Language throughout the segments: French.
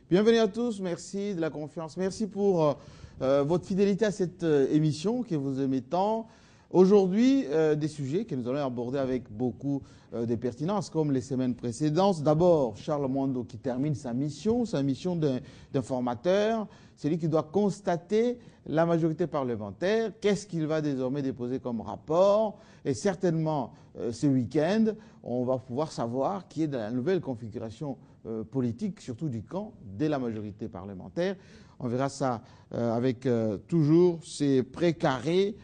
Bienvenue à tous, merci de la confiance, merci pour votre fidélité à cette émission que vous aimez tant. Aujourd'hui, des sujets que nous allons aborder avec beaucoup de pertinence, comme les semaines précédentes. D'abord, Charles Mwando qui termine sa mission d'informateur. C'est lui qui doit constater la majorité parlementaire. Qu'est-ce qu'il va désormais déposer comme rapport? Et certainement, ce week-end, on va pouvoir savoir qui est dans la nouvelle configuration politique, surtout du camp de la majorité parlementaire. On verra ça avec toujours ces précarés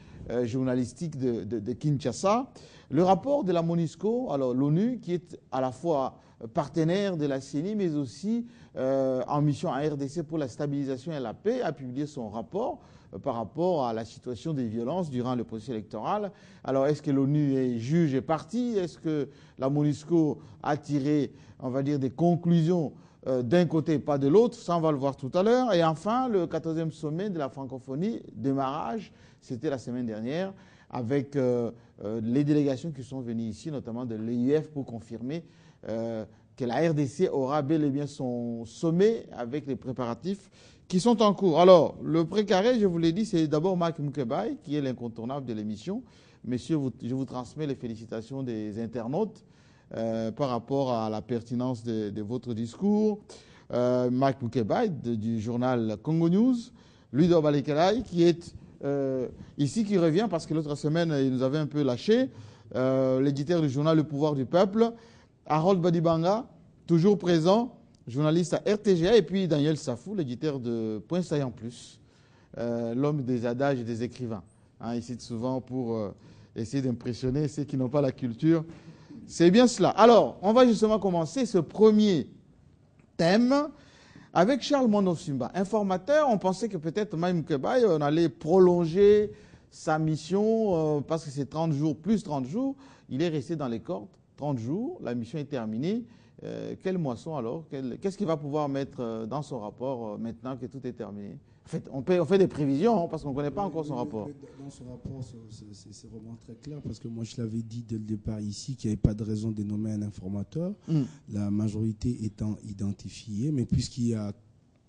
journalistiques de Kinshasa. Le rapport de la MONUSCO, alors l'ONU, qui est à la fois partenaire de la CENI, mais aussi en mission en RDC pour la stabilisation et la paix, a publié son rapport par rapport à la situation des violences durant le processus électoral. Alors, est-ce que l'ONU est juge et partie? Est-ce que la MONUSCO a tiré, on va dire, des conclusions d'un côté, pas de l'autre? Ça, on va le voir tout à l'heure. Et enfin, le 14e sommet de la francophonie, démarrage, c'était la semaine dernière, avec les délégations qui sont venues ici, notamment de l'EIF, pour confirmer que la RDC aura bel et bien son sommet avec les préparatifs qui sont en cours. Alors, le précaré, je vous l'ai dit, c'est d'abord Marc Moukebaye, qui est l'incontournable de l'émission. Messieurs, je vous transmets les félicitations des internautes par rapport à la pertinence de votre discours. Marc Moukebaye du journal Congo News, Ludo Balekelaï, qui est ici, qui revient parce que l'autre semaine, il nous avait un peu lâché, l'éditeur du journal Le Pouvoir du Peuple, Harold Badibanga, toujours présent, journaliste à RTGA, et puis Daniel Safou, l'éditeur de Point Saillant Plus, l'homme des adages et des écrivains. Hein, il cite souvent pour essayer d'impressionner ceux qui n'ont pas la culture. C'est bien cela. Alors, on va justement commencer ce premier thème avec Charles Mwando Simba, informateur. On pensait que peut-être Maïm Moukebaye, on allait prolonger sa mission parce que c'est 30 jours plus 30 jours. Il est resté dans les cordes 30 jours. La mission est terminée. Quelle moisson alors? Qu'est-ce qu'il va pouvoir mettre dans son rapport maintenant que tout est terminé? En fait, on fait des prévisions parce qu'on ne connaît pas encore son rapport. Dans son rapport, c'est vraiment très clair parce que moi, je l'avais dit dès le départ ici qu'il n'y avait pas de raison de nommer un informateur, la majorité étant identifiée, mais puisqu'il y a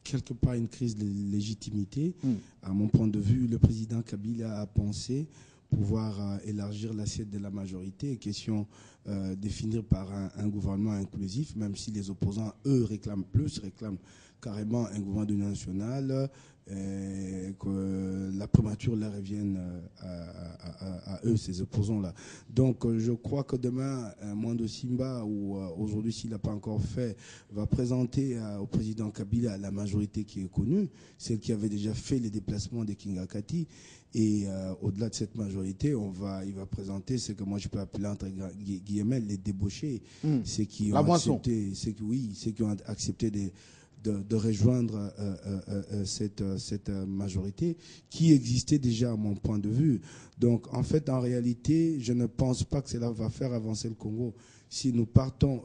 quelque part une crise de légitimité, à mon point de vue, le président Kabila a pensé pouvoir élargir l'assiette de la majorité, question de finir par un gouvernement inclusif, même si les opposants, eux, réclament carrément un gouvernement d'union nationale, que la primature leur revienne à eux, ces opposants-là. Donc, je crois que demain, Mwando Simba, ou aujourd'hui, s'il n'a pas encore fait, va présenter au président Kabila la majorité qui est connue, celle qui avait déjà fait les déplacements de Kingakati. Et au-delà de cette majorité, il va présenter ce que moi je peux appeler entre guillemets les débauchés, ceux qui ont accepté de rejoindre cette majorité qui existait déjà à mon point de vue. Donc en fait, en réalité, je ne pense pas que cela va faire avancer le Congo si nous partons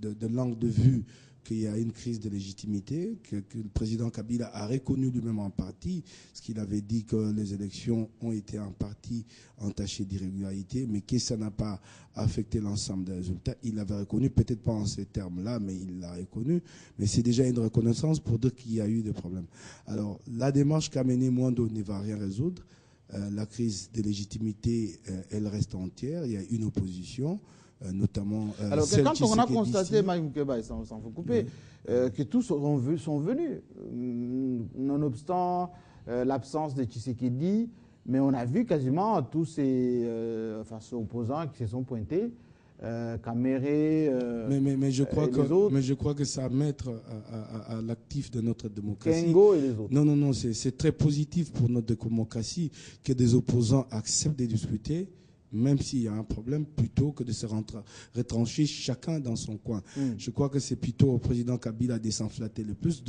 de l'angle de vue qu'il y a une crise de légitimité, que le président Kabila a reconnu lui-même en partie, ce qu'il avait dit que les élections ont été en partie entachées d'irrégularité, mais que ça n'a pas affecté l'ensemble des résultats. Il l'avait reconnu, peut-être pas en ces termes-là, mais il l'a reconnu. Mais c'est déjà une reconnaissance pour dire qu'il y a eu des problèmes. Alors, la démarche qu'a menée Mwando ne va rien résoudre. La crise de légitimité, elle reste entière. Il y a une opposition. Notamment alors quand on a constaté, Maïm Moukebaye, sans vous couper, que tous sont venus, nonobstant l'absence de Tshisekedi, mais on a vu quasiment tous ces opposants qui se sont pointés, Kamere, mais je crois les autres. Mais je crois que ça mettre à l'actif de notre démocratie. Kengo et les autres. Non, c'est très positif pour notre démocratie que des opposants acceptent de discuter, même s'il y a un problème, plutôt que de se retrancher chacun dans son coin. Je crois que c'est plutôt au président Kabila de s'enflatter le plus,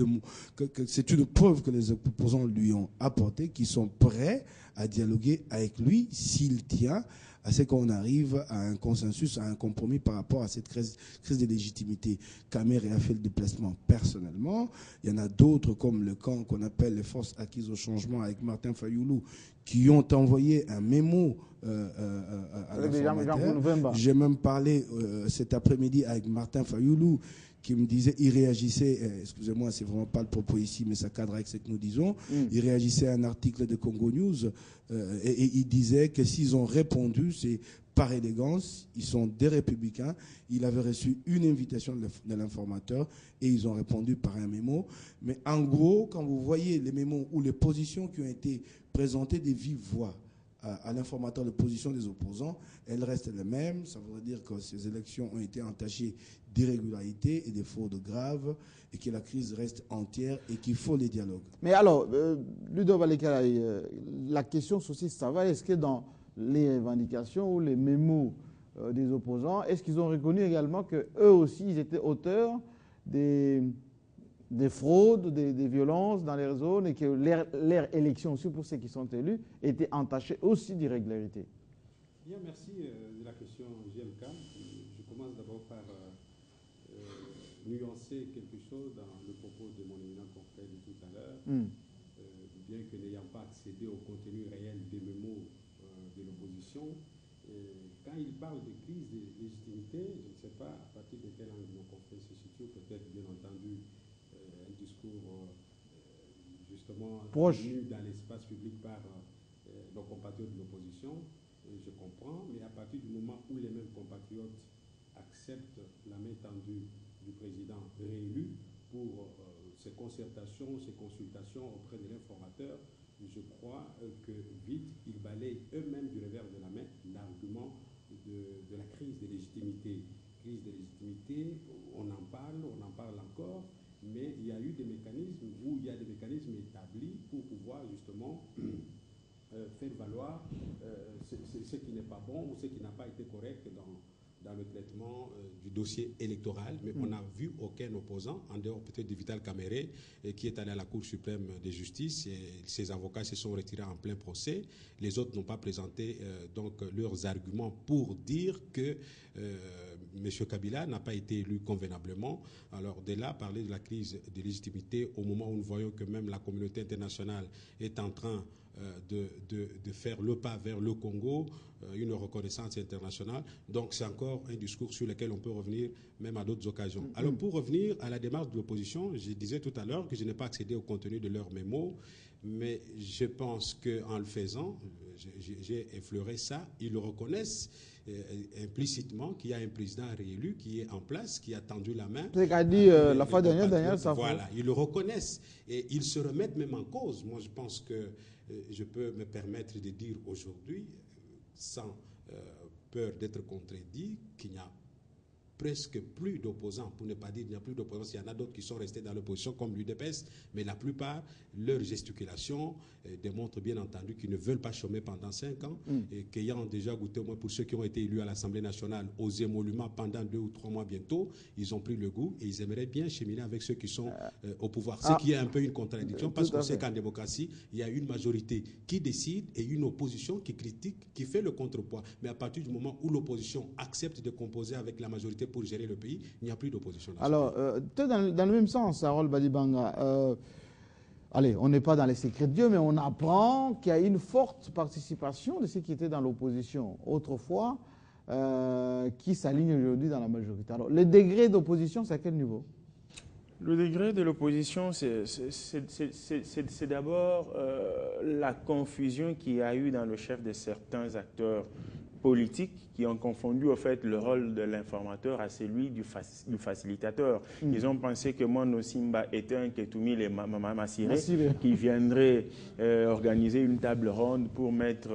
que c'est une preuve que les opposants lui ont apporté, qu'ils sont prêts à dialoguer avec lui s'il tient à ce qu'on arrive à un consensus, à un compromis par rapport à cette crise de légitimité. Kamere a fait le déplacement personnellement. Il y en a d'autres, comme le camp qu'on appelle les forces acquises au changement avec Martin Fayoulou, qui ont envoyé un mémo à l'informateur. J'ai même parlé cet après-midi avec Martin Fayoulou, qui me disait, il réagissait, excusez-moi, c'est vraiment pas le propos ici, mais ça cadre avec ce que nous disons, il réagissait à un article de Congo News et il disait que s'ils ont répondu, c'est par élégance, ils sont des républicains, il avait reçu une invitation de l'informateur et ils ont répondu par un mémo. Mais en gros, quand vous voyez les mémos ou les positions qui ont été présentées de vive voix à l'informateur, les positions des opposants, elles restent les mêmes. Ça voudrait dire que ces élections ont été entachées d'irrégularités et de fraudes graves et que la crise reste entière et qu'il faut les dialogues. Mais alors, Ludo Valekalaï, la question aussi, ça va, est-ce que dans les revendications ou les mémos des opposants, est-ce qu'ils ont reconnu également qu'eux aussi, ils étaient auteurs des fraudes, des violences dans les zones et que leur élection aussi pour ceux qui sont élus était entachée aussi d'irrégularités? Bien, merci de la question, JMK. Je commence d'abord par nuancer quelque chose dans le propos de mon éminent confrère de tout à l'heure. Bien que n'ayant pas accédé au contenu réel des mémos de l'opposition, quand il parle de crise de légitimité, je ne sais pas à partir de quel angle mon confrère se situe, peut-être bien entendu un discours justement tenu dans l'espace public par nos compatriotes de l'opposition, je comprends, mais à partir du moment où les mêmes compatriotes acceptent la main tendue du président réélu pour ces concertations, ces consultations auprès de l'informateur, je crois que vite, ils balayent eux-mêmes du revers de la main l'argument de la crise de légitimité. Crise de légitimité, on en parle encore, mais il y a eu des mécanismes où il y a des mécanismes établis pour pouvoir justement faire valoir ce qui n'est pas bon ou ce qui n'a pas été correct dans le traitement du dossier électoral, mais on n'a vu aucun opposant, en dehors peut-être de Vital Kamere, qui est allé à la Cour suprême de justice, et ses avocats se sont retirés en plein procès. Les autres n'ont pas présenté donc leurs arguments pour dire que M. Kabila n'a pas été élu convenablement. Alors de là, parler de la crise de légitimité, au moment où nous voyons que même la communauté internationale est en train de faire le pas vers le Congo, une reconnaissance internationale. Donc c'est encore un discours sur lequel on peut revenir même à d'autres occasions. Alors pour revenir à la démarche de l'opposition, je disais tout à l'heure que je n'ai pas accédé au contenu de leurs mémos, mais je pense qu'en le faisant, j'ai effleuré ça, ils le reconnaissent implicitement qu'il y a un président réélu qui est en place, qui a tendu la main. C'est qu'a dit la fois dernière, ça. Voilà, ils le reconnaissent et ils se remettent même en cause. Moi, je pense que je peux me permettre de dire aujourd'hui, sans peur d'être contredit, qu'il n'y a presque plus d'opposants, pour ne pas dire qu'il n'y a plus d'opposants. Il y en a d'autres qui sont restés dans l'opposition comme l'UDPS, mais la plupart, leur gesticulation démontre bien entendu qu'ils ne veulent pas chômer pendant 5 ans et qu'ayant déjà goûté, au moins pour ceux qui ont été élus à l'Assemblée nationale, aux émoluments pendant 2 ou 3 mois bientôt, ils ont pris le goût et ils aimeraient bien cheminer avec ceux qui sont au pouvoir. Ce qui est un peu une contradiction parce qu'on sait qu'en démocratie, il y a une majorité qui décide et une opposition qui critique, qui fait le contrepoids. Mais à partir du moment où l'opposition accepte de composer avec la majorité pour gérer le pays, il n'y a plus d'opposition. Alors, dans le même sens, Harold Badibanga, allez, on n'est pas dans les secrets de Dieu, mais on apprend qu'il y a une forte participation de ceux qui étaient dans l'opposition autrefois, qui s'alignent aujourd'hui dans la majorité. Alors, le degré d'opposition, c'est à quel niveau? Le degré de l'opposition, c'est d'abord la confusion qu'il y a eu dans le chef de certains acteurs politiques qui ont confondu au fait le rôle de l'informateur à celui du facilitateur. Ils ont pensé que Mondo Simba était un Ketumi et Massiré qui viendrait organiser une table ronde pour mettre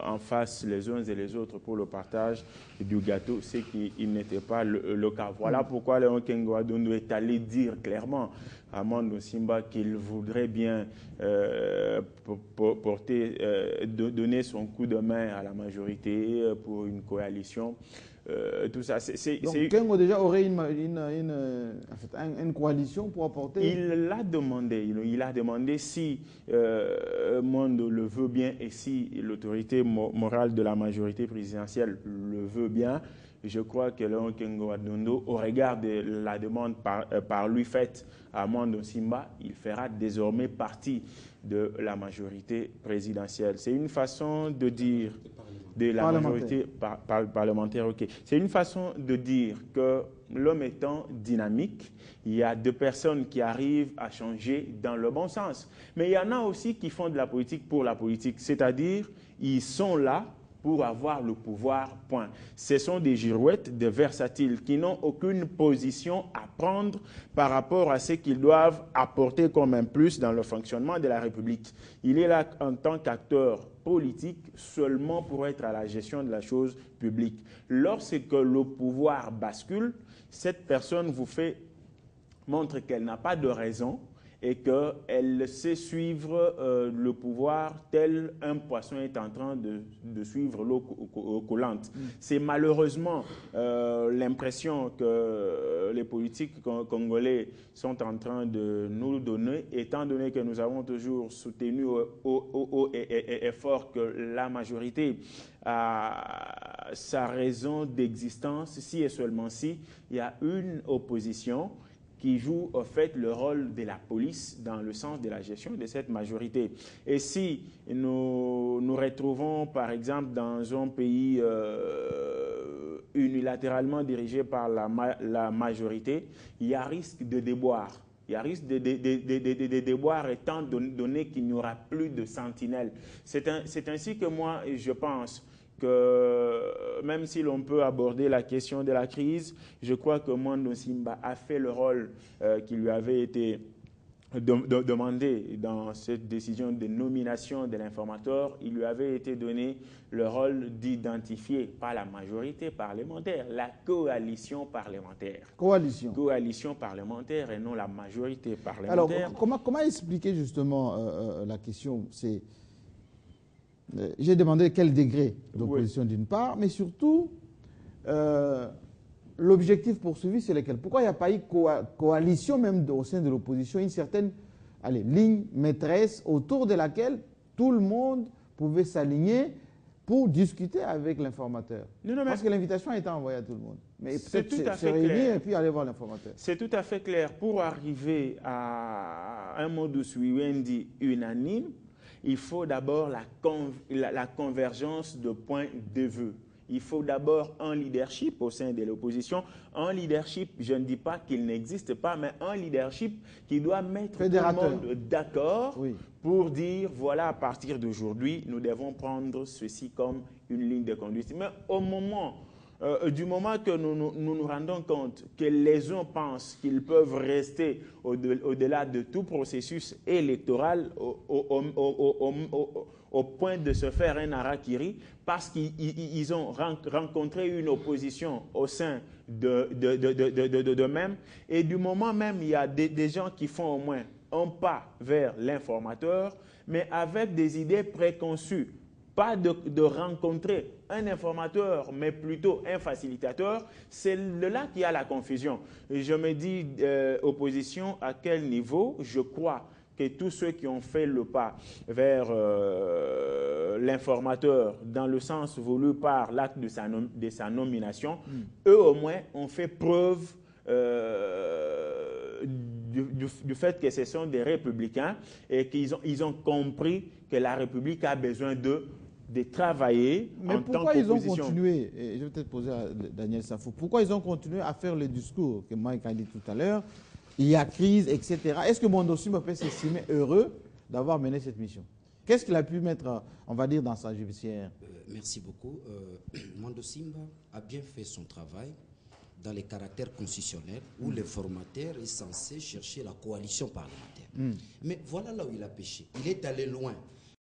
en face les uns et les autres pour le partage du gâteau, ce qui n'était pas le cas. Voilà pourquoi Léon Kengo Adondo est allé dire clairement à Mondo Simba qu'il voudrait bien donner son coup de main à la majorité pour une coalition. Tout ça, donc Kengo déjà aurait une coalition pour apporter... Il l'a demandé. Il a demandé si Mondo le veut bien et si l'autorité morale de la majorité présidentielle le veut bien. Je crois que Léon Kengo Adondo, au regard de la demande par lui faite à Mondo Simba, il fera désormais partie de la majorité présidentielle. C'est une façon de dire de la majorité parlementaire. Ok. C'est une façon de dire que l'homme étant dynamique, il y a deux personnes qui arrivent à changer dans le bon sens. Mais il y en a aussi qui font de la politique pour la politique, c'est-à-dire ils sont là pour avoir le pouvoir, point. Ce sont des girouettes, des versatiles qui n'ont aucune position à prendre par rapport à ce qu'ils doivent apporter comme un plus dans le fonctionnement de la République. Il est là en tant qu'acteur politique seulement pour être à la gestion de la chose publique. Lorsque le pouvoir bascule, cette personne montre qu'elle n'a pas de raison et qu'elle sait suivre le pouvoir tel un poisson est en train de suivre l'eau coulante. C'est malheureusement l'impression que les politiques congolais sont en train de nous donner, étant donné que nous avons toujours soutenu haut et fort que la majorité a sa raison d'existence, si et seulement si il y a une opposition qui joue au fait le rôle de la police dans le sens de la gestion de cette majorité. Et si nous nous retrouvons par exemple dans un pays unilatéralement dirigé par la majorité, il y a risque de déboire. Il y a risque de déboire étant donné qu'il n'y aura plus de sentinelles. C'est ainsi que moi, je pense que même si l'on peut aborder la question de la crise, je crois que Mondo Simba a fait le rôle qui lui avait été demandé dans cette décision de nomination de l'informateur. Il lui avait été donné le rôle d'identifier, pas la majorité parlementaire, la coalition parlementaire. Coalition parlementaire et non la majorité parlementaire. Alors, comment expliquer justement la question? J'ai demandé quel degré d'opposition d'une part, mais surtout, l'objectif poursuivi, c'est lequel? Pourquoi il n'y a pas eu coalition même au sein de l'opposition, une certaine ligne maîtresse autour de laquelle tout le monde pouvait s'aligner pour discuter avec l'informateur? Parce que l'invitation a été envoyée à tout le monde. Mais peut-être se réunir et puis aller voir l'informateur. C'est tout à fait clair. Pour arriver à un modus vivendi unanime, il faut d'abord la convergence de points de vue. Il faut d'abord un leadership au sein de l'opposition. Un leadership, je ne dis pas qu'il n'existe pas, mais un leadership qui doit mettre tout le monde d'accord pour dire, voilà, à partir d'aujourd'hui, nous devons prendre ceci comme une ligne de conduite. Mais du moment que nous rendons compte que les uns pensent qu'ils peuvent rester au-delà de tout processus électoral au point de se faire un harakiri parce qu'ils ont rencontré une opposition au sein d'eux-mêmes. Et du moment même, il y a des gens qui font au moins un pas vers l'informateur, mais avec des idées préconçues. Pas de rencontrer un informateur, mais plutôt un facilitateur. C'est là qu'il y a la confusion. Et je me dis, opposition, à quel niveau? Je crois que tous ceux qui ont fait le pas vers l'informateur dans le sens voulu par l'acte de sa nomination, eux au moins ont fait preuve du fait que ce sont des républicains et qu'ils ont compris que la République a besoin de travailler en tant qu'opposition. Mais pourquoi ils ont continué, et je vais peut-être poser à Daniel Safou, pourquoi ils ont continué à faire le discours que Mike a dit tout à l'heure, il y a crise, etc. Est-ce que Mondo Simba peut s'estimer heureux d'avoir mené cette mission? Qu'est-ce qu'il a pu mettre, on va dire, dans sa judiciaire? Merci beaucoup. Mondo Simba a bien fait son travail dans les caractères constitutionnels où l'informateur est censé chercher la coalition parlementaire. Mais voilà là où il a péché. Il est allé loin.